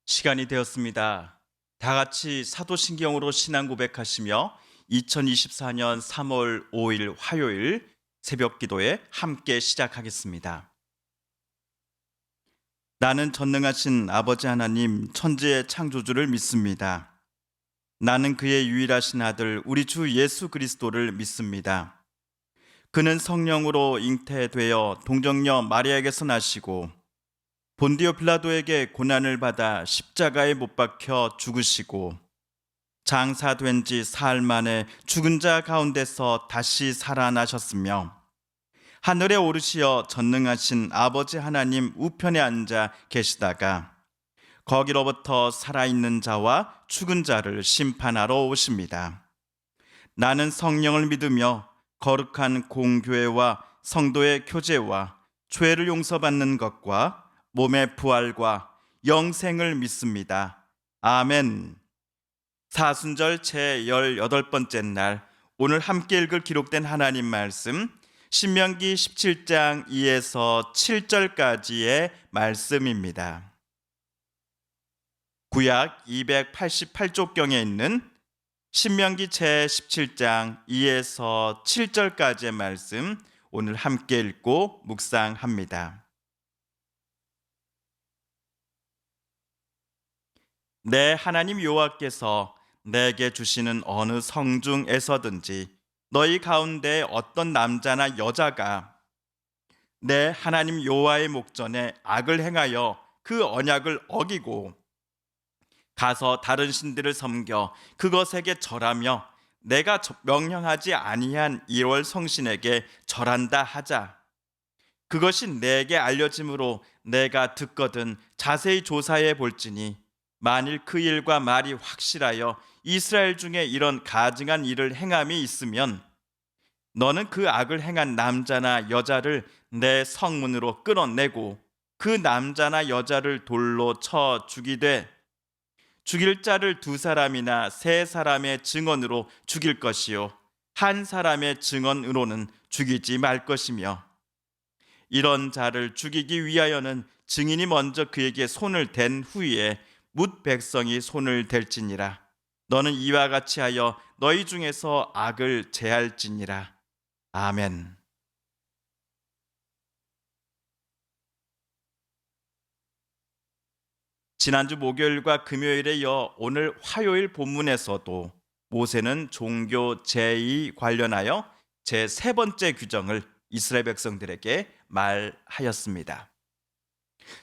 시간이 되었습니다. 다 같이 사도신경으로 신앙 고백하시며 2024년 3월 5일 화요일 새벽 기도에 함께 시작하겠습니다. 나는 전능하신 아버지 하나님 천지의 창조주를 믿습니다. 나는 그의 유일하신 아들 우리 주 예수 그리스도를 믿습니다. 그는 성령으로 잉태되어 동정녀 마리아에게서 나시고 본디오 빌라도에게 고난을 받아 십자가에 못 박혀 죽으시고 장사된 지 사흘 만에 죽은 자 가운데서 다시 살아나셨으며 하늘에 오르시어 전능하신 아버지 하나님 우편에 앉아 계시다가 거기로부터 살아있는 자와 죽은 자를 심판하러 오십니다. 나는 성령을 믿으며 거룩한 공교회와 성도의 교제와 죄를 용서받는 것과 몸의 부활과 영생을 믿습니다. 아멘. 사순절 제18번째 날 오늘 함께 읽을 기록된 하나님 말씀 신명기 17장 2에서 7절까지의 말씀입니다. 구약 288쪽경에 있는 신명기 제17장 2에서 7절까지의 말씀 오늘 함께 읽고 묵상합니다. 내 하나님 여호와께서 내게 주시는 어느 성중에서든지 너희 가운데 어떤 남자나 여자가 내 하나님 여호와의 목전에 악을 행하여 그 언약을 어기고 가서 다른 신들을 섬겨 그것에게 절하며 내가 명령하지 아니한 1월 성신에게 절한다 하자. 그것이 내게 알려짐으로 내가 듣거든 자세히 조사해 볼지니 만일 그 일과 말이 확실하여 이스라엘 중에 이런 가증한 일을 행함이 있으면 너는 그 악을 행한 남자나 여자를 내 성문으로 끌어내고 그 남자나 여자를 돌로 쳐 죽이되 죽일 자를 2사람이나 3사람의 증언으로 죽일 것이요 한 사람의 증언으로는 죽이지 말 것이며 이런 자를 죽이기 위하여는 증인이 먼저 그에게 손을 댄 후에 뭇 백성이 손을 댈지니라. 너는 이와 같이 하여 너희 중에서 악을 제할지니라. 아멘. 지난주 목요일과 금요일에 이어 오늘 화요일 본문에서도 모세는 종교 제의 관련하여 제3번째 규정을 이스라엘 백성들에게 말하였습니다.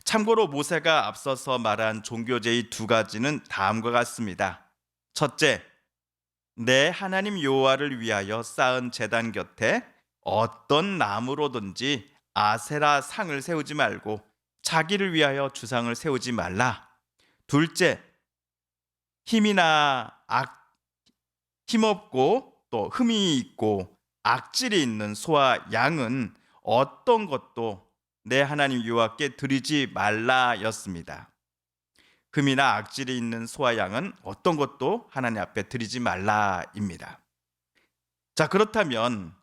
참고로 모세가 앞서서 말한 종교제의 2가지는 다음과 같습니다. 첫째, 내 하나님 여호와를 위하여 쌓은 제단 곁에 어떤 나무로든지 아세라 상을 세우지 말고 자기를 위하여 주상을 세우지 말라. 둘째, 힘없고 또 흠이 있고 악질이 있는 소와 양은 어떤 것도 내 하나님 여호와께 드리지 말라였습니다. 흠이나 악질이 있는 소와 양은 어떤 것도 하나님 앞에 드리지 말라입니다. 자, 그렇다면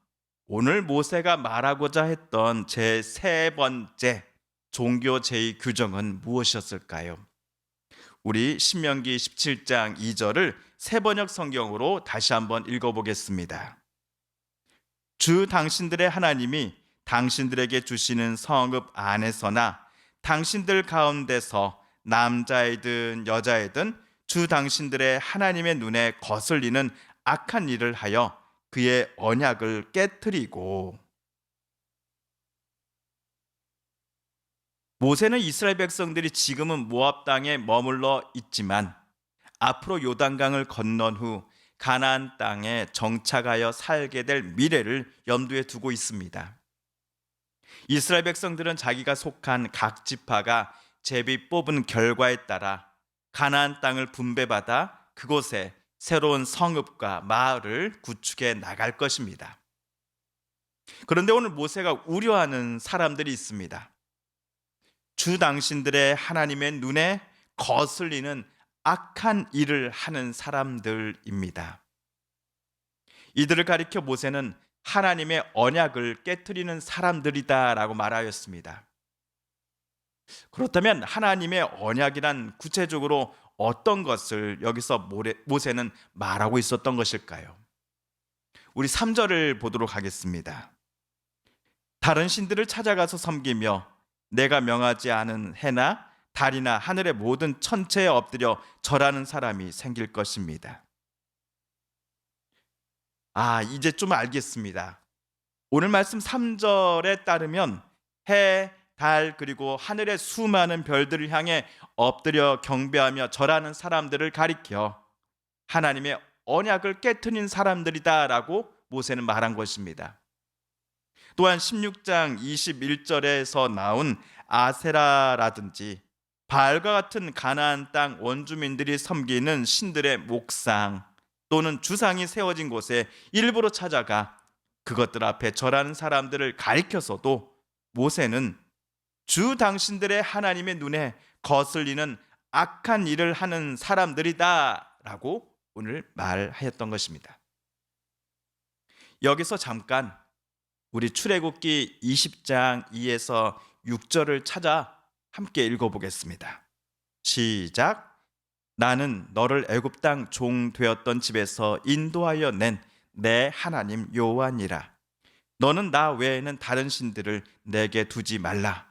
오늘 모세가 말하고자 했던 제3번째 종교 제의 규정은 무엇이었을까요? 우리 신명기 17장 2절을 새번역 성경으로 다시 한번 읽어보겠습니다. 주 당신들의 하나님이 당신들에게 주시는 성읍 안에서나 당신들 가운데서 남자이든 여자이든 주 당신들의 하나님의 눈에 거슬리는 악한 일을 하여 그의 언약을 깨트리고 모세는 이스라엘 백성들이 지금은 모압 땅에 머물러 있지만 앞으로 요단강을 건넌 후 가나안 땅에 정착하여 살게 될 미래를 염두에 두고 있습니다. 이스라엘 백성들은 자기가 속한 각 지파가 제비 뽑은 결과에 따라 가나안 땅을 분배받아 그곳에 새로운 성읍과 마을을 구축해 나갈 것입니다. 그런데 오늘 모세가 우려하는 사람들이 있습니다. 주 당신들의 하나님의 눈에 거슬리는 악한 일을 하는 사람들입니다. 이들을 가리켜 모세는 하나님의 언약을 깨트리는 사람들이다라고 말하였습니다. 그렇다면 하나님의 언약이란 구체적으로 어떤 것을 여기서 모세는 말하고 있었던 것일까요? 우리 3절을 보도록 하겠습니다. 다른 신들을 찾아가서 섬기며 내가 명하지 않은 해나 달이나 하늘의 모든 천체에 엎드려 절하는 사람이 생길 것입니다. 이제 좀 알겠습니다. 오늘 말씀 3절에 따르면 해, 달 그리고 하늘의 수많은 별들을 향해 엎드려 경배하며 절하는 사람들을 가리켜 하나님의 언약을 깨트린 사람들이다라고 모세는 말한 것입니다. 또한 16장 21절에서 나온 아세라라든지 바알과 같은 가나안 땅 원주민들이 섬기는 신들의 목상 또는 주상이 세워진 곳에 일부러 찾아가 그것들 앞에 절하는 사람들을 가리켜서도 모세는 주 당신들의 하나님의 눈에 거슬리는 악한 일을 하는 사람들이다 라고 오늘 말하였던 것입니다. 여기서 잠깐 우리 출애굽기 20장 2에서 6절을 찾아 함께 읽어보겠습니다. 시작. 나는 너를 애굽 땅 종 되었던 집에서 인도하여 낸 내 하나님 여호와니라. 너는 나 외에는 다른 신들을 내게 두지 말라.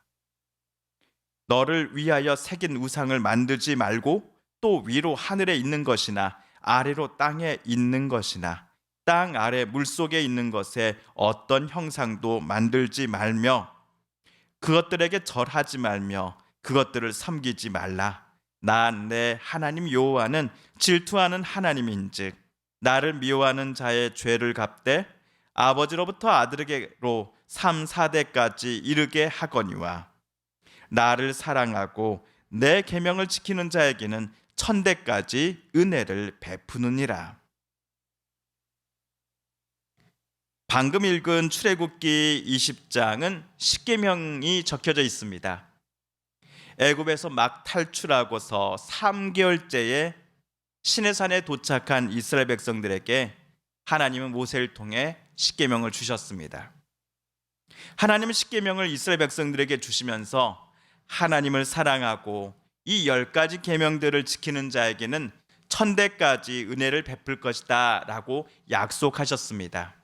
너를 위하여 새긴 우상을 만들지 말고 또 위로 하늘에 있는 것이나 아래로 땅에 있는 것이나 땅 아래 물속에 있는 것에 어떤 형상도 만들지 말며 그것들에게 절하지 말며 그것들을 섬기지 말라. 난 내 하나님 여호와는 질투하는 하나님인즉 나를 미워하는 자의 죄를 갚되 아버지로부터 아들에게로 3, 4대까지 이르게 하거니와 나를 사랑하고 내 계명을 지키는 자에게는 1000대까지 은혜를 베푸느니라. 방금 읽은 출애굽기 20장은 십계명이 적혀져 있습니다. 애굽에서 막 탈출하고서 3개월째에 시내산에 도착한 이스라엘 백성들에게 하나님은 모세를 통해 십계명을 주셨습니다. 하나님은 십계명을 이스라엘 백성들에게 주시면서 하나님을 사랑하고 이 10가지 계명들을 지키는 자에게는 1000대까지 은혜를 베풀 것이다 라고 약속하셨습니다.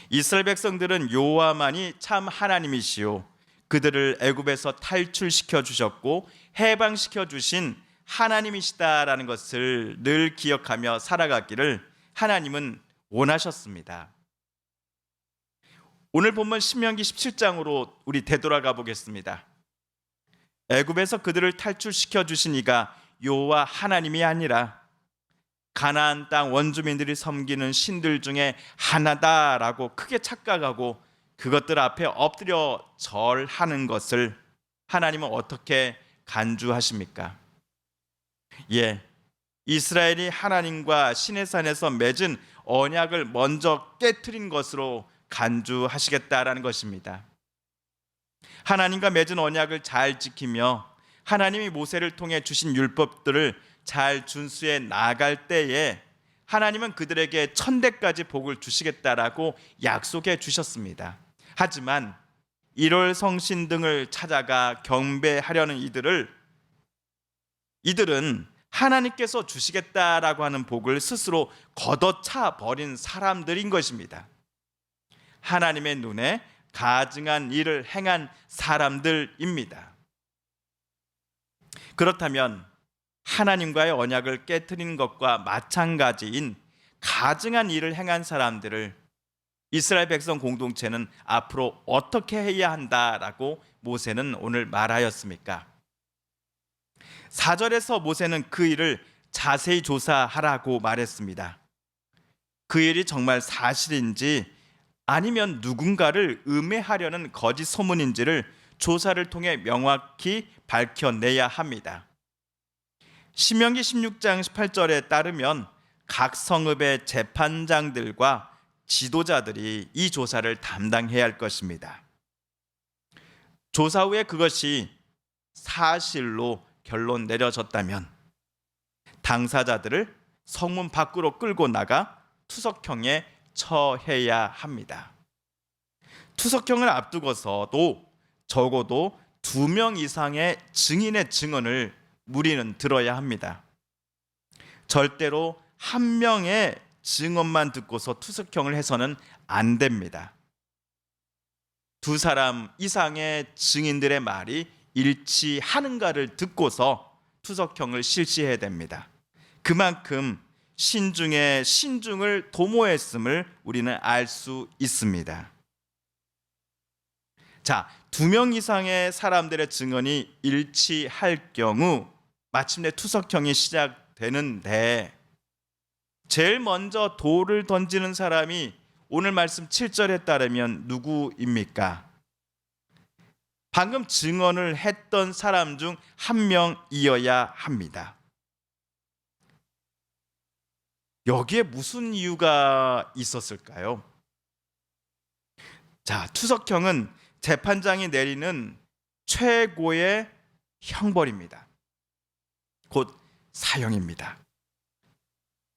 이스라엘 백성들은 여호와만이 참 하나님이시요 그들을 애굽에서 탈출시켜 주셨고 해방시켜 주신 하나님이시다라는 것을 늘 기억하며 살아가기를 하나님은 원하셨습니다. 오늘 본문 신명기 17장으로 우리 되돌아가 보겠습니다. 애굽에서 그들을 탈출시켜 주신 이가 여호와 하나님이 아니라 가나안 땅 원주민들이 섬기는 신들 중에 하나다라고 크게 착각하고 그것들 앞에 엎드려 절하는 것을 하나님은 어떻게 간주하십니까? 이스라엘이 하나님과 시내산에서 맺은 언약을 먼저 깨트린 것으로 간주하시겠다라는 것입니다. 하나님과 맺은 언약을 잘 지키며 하나님이 모세를 통해 주신 율법들을 잘 준수해 나갈 때에 하나님은 그들에게 1000대까지 복을 주시겠다라고 약속해 주셨습니다. 하지만 1월 성신 등을 찾아가 경배하려는 이들은 하나님께서 주시겠다라고 하는 복을 스스로 걷어차 버린 사람들인 것입니다. 하나님의 눈에 가증한 일을 행한 사람들입니다. 그렇다면 하나님과의 언약을 깨트리는 것과 마찬가지인 가증한 일을 행한 사람들을 이스라엘 백성 공동체는 앞으로 어떻게 해야 한다라고 모세는 오늘 말하였습니까? 4절에서 모세는 그 일을 자세히 조사하라고 말했습니다. 그 일이 정말 사실인지 아니면 누군가를 음해하려는 거짓 소문인지를 조사를 통해 명확히 밝혀내야 합니다. 신명기 16장 18절에 따르면 각 성읍의 재판장들과 지도자들이 이 조사를 담당해야 할 것입니다. 조사 후에 그것이 사실로 결론 내려졌다면 당사자들을 성문 밖으로 끌고 나가 투석형에 처해야 합니다. 투석형을 앞두고서도 적어도 2명 이상의 증인의 증언을 우리는 들어야 합니다. 절대로 한 명의 증언만 듣고서 투석형을 해서는 안 됩니다. 2사람 이상의 증인들의 말이 일치하는가를 듣고서 투석형을 실시해야 됩니다. 그만큼 신중에 신중을 도모했음을 우리는 알 수 있습니다. 자, 2명 이상의 사람들의 증언이 일치할 경우 마침내 투석형이 시작되는데, 제일 먼저 돌을 던지는 사람이 오늘 말씀 7절에 따르면 누구입니까? 방금 증언을 했던 사람 중 한 명이어야 합니다. 여기에 무슨 이유가 있었을까요? 자, 투석형은 재판장이 내리는 최고의 형벌입니다. 곧 사형입니다.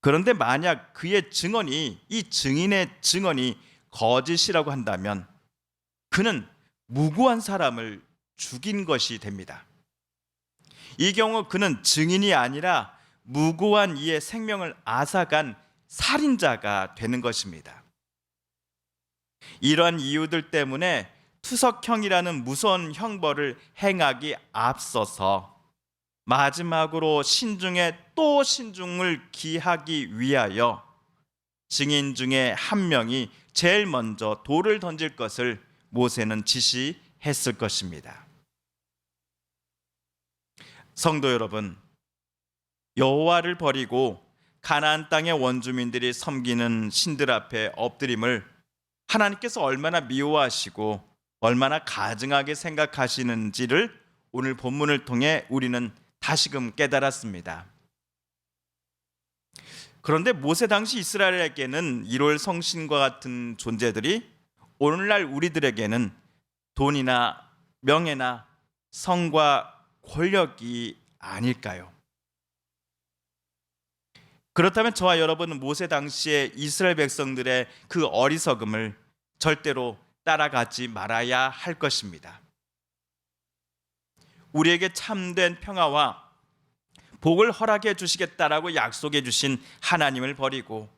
그런데 만약 그의 증언이, 이 증인의 증언이 거짓이라고 한다면 그는 무고한 사람을 죽인 것이 됩니다. 이 경우 그는 증인이 아니라 무고한 이의 생명을 앗아간 살인자가 되는 것입니다. 이러한 이유들 때문에 투석형이라는 무서운 형벌을 행하기 앞서서 마지막으로 신중에 또 신중을 기하기 위하여 증인 중에 한 명이 제일 먼저 돌을 던질 것을 모세는 지시했을 것입니다. 성도 여러분, 여호와를 버리고 가나안 땅의 원주민들이 섬기는 신들 앞에 엎드림을 하나님께서 얼마나 미워하시고 얼마나 가증하게 생각하시는지를 오늘 본문을 통해 우리는 다시금 깨달았습니다. 그런데 모세 당시 이스라엘에게는 이롤 성신과 같은 존재들이 오늘날 우리들에게는 돈이나 명예나 성과 권력이 아닐까요? 그렇다면 저와 여러분은 모세 당시에 이스라엘 백성들의 그 어리석음을 절대로 따라가지 말아야 할 것입니다. 우리에게 참된 평화와 복을 허락해 주시겠다라고 약속해 주신 하나님을 버리고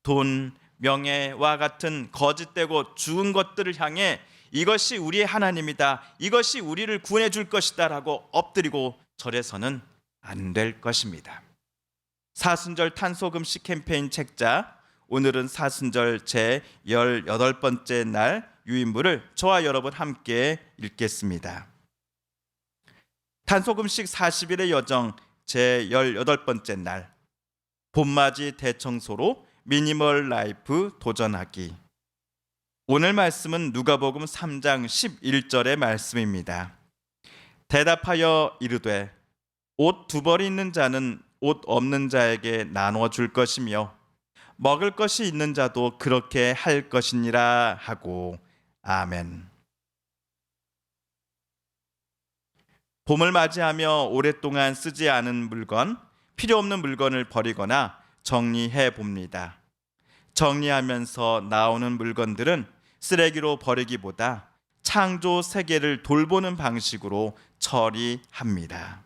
돈, 명예와 같은 거짓되고 죽은 것들을 향해 이것이 우리의 하나님이다, 이것이 우리를 구원해 줄 것이다 라고 엎드리고 절해서는 안 될 것입니다. 사순절 탄소금식 캠페인 책자, 오늘은 사순절 제 18번째 날 유인물을 저와 여러분 함께 읽겠습니다. 탄소금식 40일의 여정 제 18번째 날, 봄맞이 대청소로 미니멀 라이프 도전하기. 오늘 말씀은 누가복음 3장 11절의 말씀입니다. 대답하여 이르되 옷 2벌이 있는 자는 옷 없는 자에게 나누어 줄 것이며 먹을 것이 있는 자도 그렇게 할 것이니라 하고. 아멘. 봄을 맞이하며 오랫동안 쓰지 않은 물건, 필요 없는 물건을 버리거나 정리해 봅니다. 정리하면서 나오는 물건들은 쓰레기로 버리기보다 창조 세계를 돌보는 방식으로 처리합니다.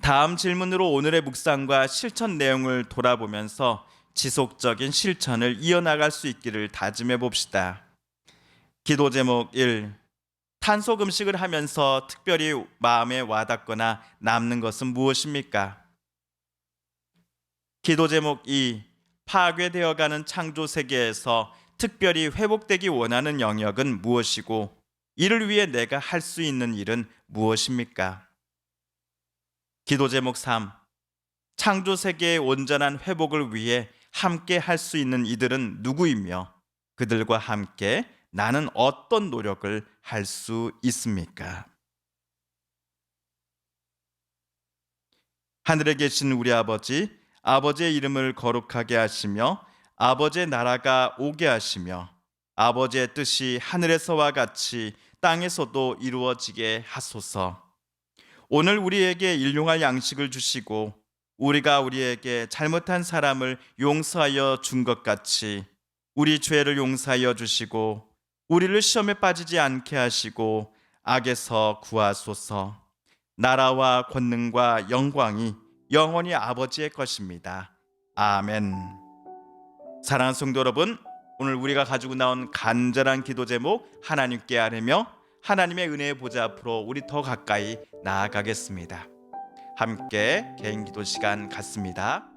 다음 질문으로 오늘의 묵상과 실천 내용을 돌아보면서 지속적인 실천을 이어나갈 수 있기를 다짐해 봅시다. 기도 제목 1. 탄소금식을 하면서 특별히 마음에 와닿거나 남는 것은 무엇입니까? 기도 제목 2. 파괴되어가는 창조 세계에서 특별히 회복되기 원하는 영역은 무엇이고 이를 위해 내가 할 수 있는 일은 무엇입니까? 기도 제목 3. 창조 세계의 온전한 회복을 위해 함께 할 수 있는 이들은 누구이며 그들과 함께 나는 어떤 노력을 할 수 있습니까? 하늘에 계신 우리 아버지, 아버지의 이름을 거룩하게 하시며 아버지의 나라가 오게 하시며 아버지의 뜻이 하늘에서와 같이 땅에서도 이루어지게 하소서. 오늘 우리에게 일용할 양식을 주시고 우리가 우리에게 잘못한 사람을 용서하여 준 것 같이 우리 죄를 용서하여 주시고 우리를 시험에 빠지지 않게 하시고 악에서 구하소서. 나라와 권능과 영광이 영원히 아버지의 것입니다. 아멘. 사랑하는 성도 여러분, 오늘 우리가 가지고 나온 간절한 기도 제목 하나님께 아뢰며 하나님의 은혜의 보좌 앞으로 우리 더 가까이 나아가겠습니다. 함께 개인 기도 시간 갖습니다.